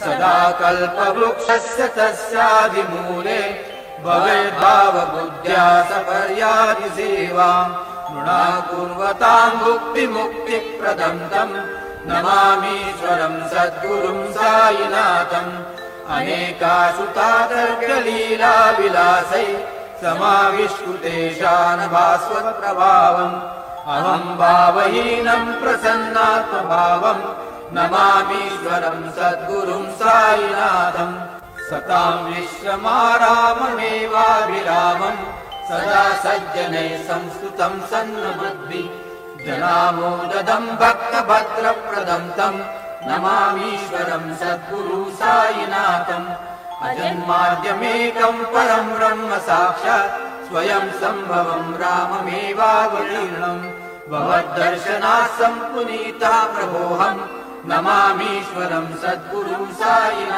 सदा कल्पवृक्षस्य तस्यादिमूले भवेद्भावबुद्ध्या सपर्यादि सेवाम् नृणाकुर्वताम् भुक्तिमुक्तिप्रदम् तम् नमामीश्वरम् सद्गुरुम् सायिनाथम् अनेकासु तादर्गलीलाविलासै समाविष्कृतेशान भास्वत्प्रभावम् अहम् भावहीनम् प्रसन्नात्मभावम् नमामीश्वरम् सद्गुरुम् सायिनाथम् सताम् विश्वमाराममेवाभिरामम् सदा सज्जनैः संस्तुतम् सन्नमद्भिः जनामोददम् भक्तभद्रप्रदम् तम् नमामीश्वरम् सद्गुरुम् सायिनाथम् अजन्माद्यमेकम् परम् ब्रह्म साक्षात् स्वयम् सम्भवम् राममेवावतीर्णम् भवद्दर्शनात् सम्पुनीता प्रभोऽहम् नमामीश्वरम् सद्गुरुम् सायिनाथम्